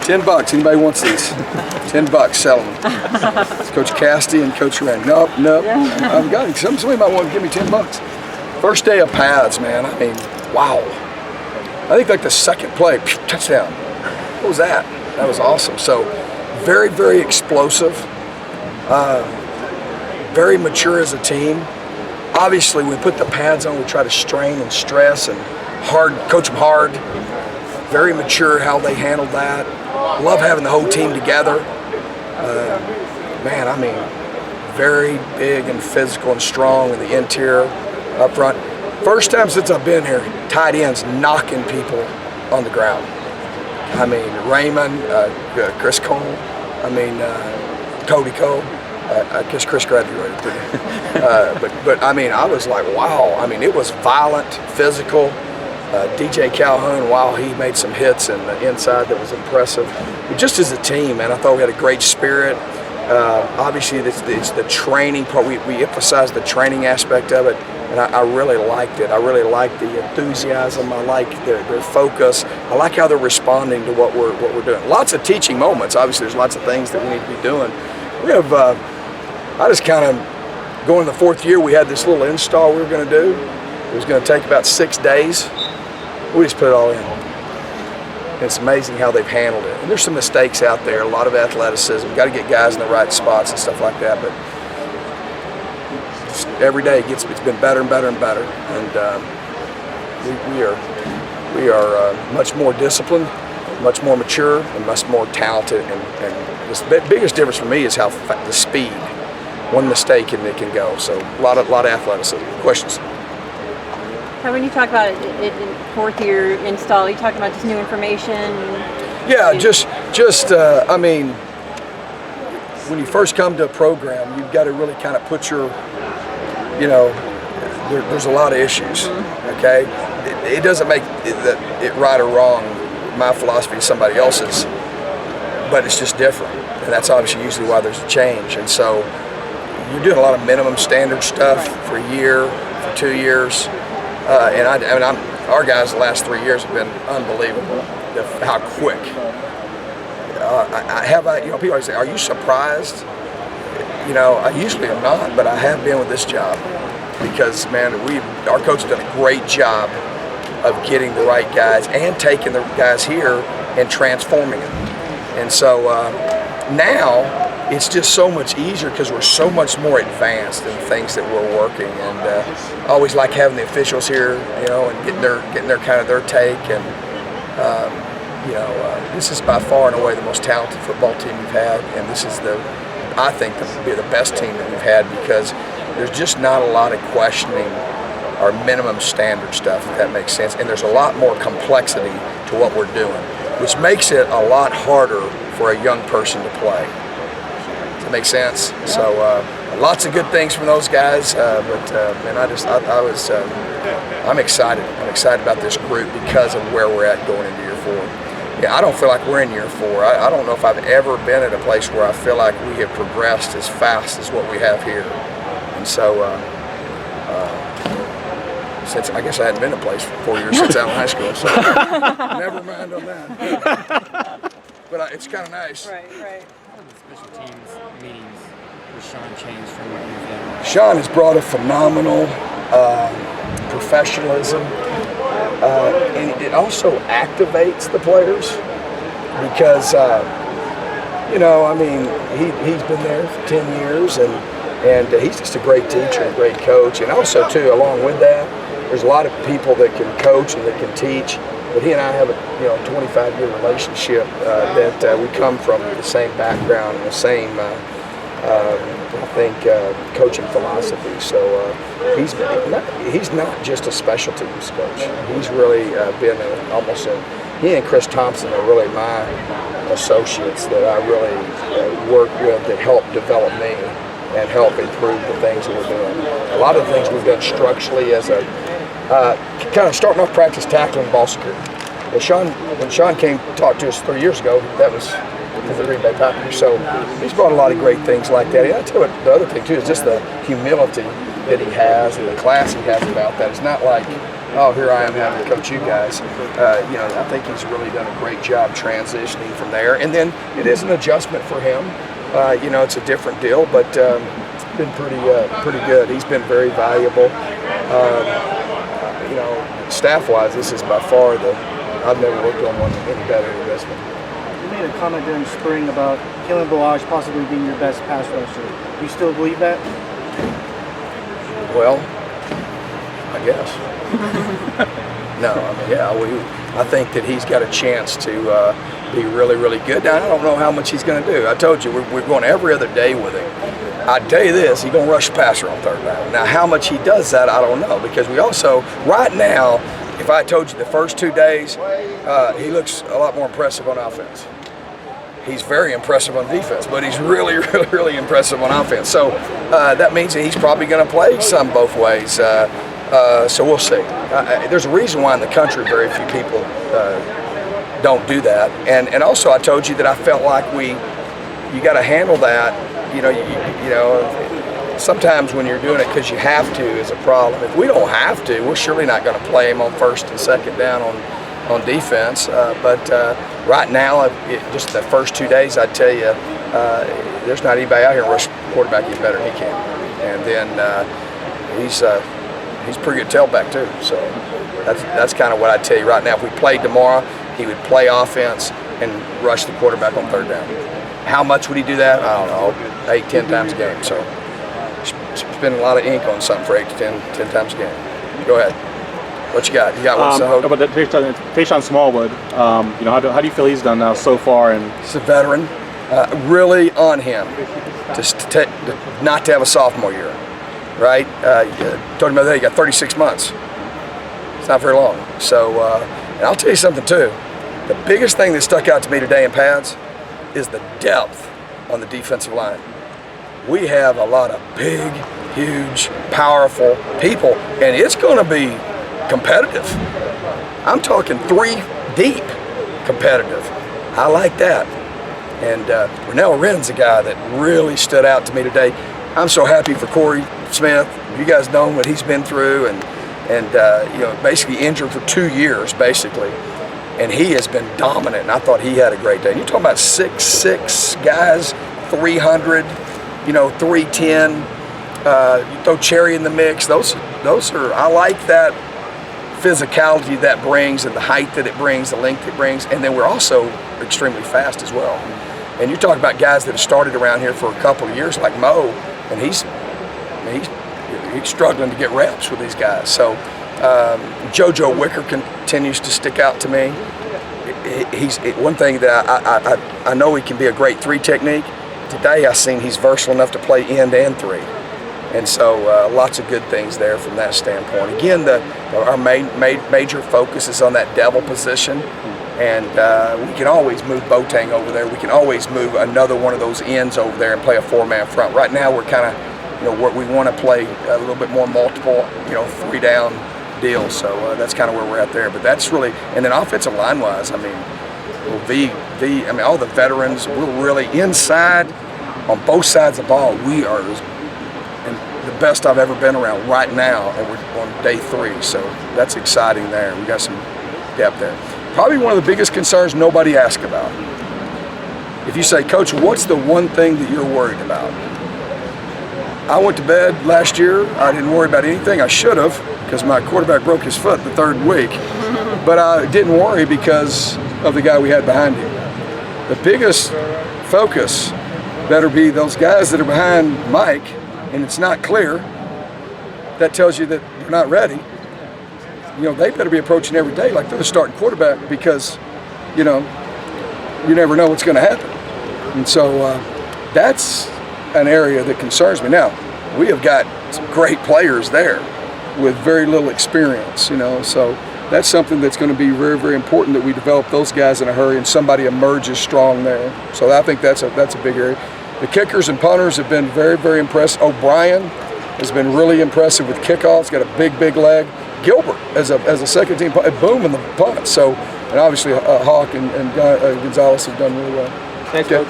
$10. Anybody wants these? $10. Sell them. It's Coach Cassidy and Coach Rand. Nope. I've got it. Somebody might want to give me $10. First day of pads, man. I mean, wow. I think like the second play, touchdown. What was that? That was awesome. So, very, very explosive. Very mature as a team. Obviously, we put the pads on. We try to strain and stress and coach them hard. Very mature how they handled that. Love having the whole team together. Man, I mean, very big and physical and strong in the interior, up front. First time since I've been here, tight ends knocking people on the ground. I mean, Raymond, Chris Cole, Cody Cole. I guess Chris graduated today. But I mean, I was like, wow. I mean, it was violent, physical. DJ Calhoun, wow, he made some hits in the inside that was impressive. But just as a team, man, I thought we had a great spirit. Obviously, it's the training part. We emphasized the training aspect of it, and I really liked it. I really liked the enthusiasm. I like their focus. I like how they're responding to what we're doing. Lots of teaching moments. Obviously, there's lots of things that we need to be doing. We have. I just kind of going in the fourth year. We had this little install we were going to do. It was going to take about 6 days. We just put it all in. And it's amazing how they've handled it. And there's some mistakes out there, a lot of athleticism. Got to get guys in the right spots and stuff like that. But just every day it's been better and better and better. And we are much more disciplined, much more mature, and much more talented. And the biggest difference for me is how the speed. One mistake and it can go. So a lot of athleticism. Questions? So when you talk about it in fourth year install, you talking about just new information? Yeah, I mean, when you first come to a program, you've got to really kind of put your, there's a lot of issues, okay? It doesn't make it right or wrong. My philosophy is somebody else's, but it's just different. And that's obviously usually why there's a change. And so you're doing a lot of minimum standard stuff for a year, for 2 years. Our guys the last 3 years have been unbelievable. How quick. People always say, "Are you surprised?" I usually am not, but I have been with this job because, man, our coach has done a great job of getting the right guys and taking the guys here and transforming them. And so now it's just so much easier because we're so much more advanced in the things that we're working. And I always like having the officials here, and getting their kind of their take. And this is by far and away the most talented football team we've had, and this is I think the best team that we've had because there's just not a lot of questioning our minimum standard stuff, if that makes sense. And there's a lot more complexity to what we're doing, which makes it a lot harder for a young person to play. Does that make sense? So lots of good things from those guys, I'm excited. I'm excited about this group because of where we're at going into year 4. Yeah, I don't feel like we're in year 4. I don't know if I've ever been at a place where I feel like we have progressed as fast as what we have here. And so, since I guess I hadn't been in a place for 4 years since out of high school, so never mind on that. But it's kind of nice. Right. How have the special teams meetings with Sean changed from what you've done? Sean has brought a phenomenal professionalism, and it also activates the players because, he's been there for 10 years, and he's just a great teacher and great coach. And also, too, along with that, there's a lot of people that can coach and that can teach. But he and I have a 25-year relationship that we come from the same background and the same, coaching philosophy. So he's not just a special teams coach. He's really been he and Chris Thompson are really my associates that I really work with that help develop me and help improve the things that we're doing. A lot of the things we've done structurally as a kind of starting off practice tackling ball security. When Sean came to talk to us 3 years ago, that was with the Green Bay Packers. So he's brought a lot of great things like that. And I tell you what, the other thing too is just the humility that he has and the class he has about that. It's not like oh, here I am having to coach you guys. I think he's really done a great job transitioning from there. And then it is an adjustment for him. It's a different deal, but it's been pretty good. He's been very valuable. Staff-wise, this is by far I've never worked on one any better than this one. You made a comment during spring about Kalen Balazs possibly being your best pass rusher. Do you still believe that? Well, I guess. No, I think that he's got a chance to be really, really good. Now, I don't know how much he's going to do. I told you, we're going every other day with him. I tell you this, he's going to rush the passer on third down. Now, how much he does that, I don't know, because we also, right now, if I told you the first 2 days, he looks a lot more impressive on offense. He's very impressive on defense, but he's really, really, really impressive on offense. So that means that he's probably going to play some both ways. So we'll see. There's a reason why in the country very few people don't do that. And also I told you that I felt like you got to handle that. Sometimes when you're doing it because you have to is a problem. If we don't have to, we're surely not going to play him on first and second down on defense. But right now, just the first 2 days, I'd tell you, there's not anybody out here rush quarterback any better than he can. And then he's a pretty good tailback too. So that's kind of what I'd tell you right now. If we played tomorrow, he would play offense and rush the quarterback on third down. How much would he do that? I don't know, 8-10 times a game. So spend a lot of ink on something for 8 to 10 times a game. Go ahead. What you got? You got one, so? About Tayshawn Smallwood, how do you feel he's done now so far? And he's a veteran. Really on him to not to have a sophomore year, right? Told him the other day, he got 36 months. It's not very long. So, and I'll tell you something too. The biggest thing that stuck out to me today in pads is the depth on the defensive line. We have a lot of big, huge, powerful people, and it's going to be competitive. I'm talking 3 deep competitive. I like that. And Rennell Wren's a guy that really stood out to me today. I'm so happy for Corey Smith. You guys know what he's been through, and basically injured for 2 years, basically. And he has been dominant, and I thought he had a great day. You're talking about 6'6" guys, 300, 310. You throw Cherry in the mix. Those are, I like that physicality that brings, and the height that it brings, the length it brings, and then we're also extremely fast as well. And you talk about guys that have started around here for a couple of years, like Mo, and he's struggling to get reps with these guys. So JoJo Wicker continues to stick out to me. He's one thing that I know he can be a great 3 technique. Today I seen he's versatile enough to play end and 3. And so lots of good things there from that standpoint. Again, our major focus is on that devil position. And we can always move Boateng over there. We can always move another one of those ends over there and play a 4-man front. Right now we're kind of, we want to play a little bit more multiple, 3-down deal. So that's kind of where we're at there. But that's really, and then offensive line-wise, all the veterans, we're really inside on both sides of the ball. We are the best I've ever been around right now, and we're on day 3. So that's exciting there. We got some depth there. Probably one of the biggest concerns nobody asks about. If you say, Coach, what's the one thing that you're worried about? I went to bed last year. I didn't worry about anything. I should have, because my quarterback broke his foot the 3rd week. But I didn't worry because of the guy we had behind him. The biggest focus better be those guys that are behind Mike, and it's not clear. That tells you that they're not ready. They better be approaching every day like they're the starting quarterback, because, you never know what's going to happen. And so that's an area that concerns me. Now, we have got some great players there with very little experience, so that's something that's going to be very, very important, that we develop those guys in a hurry and somebody emerges strong there. So I think that's a big area. The kickers and punters have been very, very impressive. O'Brien has been really impressive with kickoffs, got a big, big leg. Gilbert as a second team, boom in the punt. So, and obviously Hawk and Gonzalez have done really well. Thanks, Coach.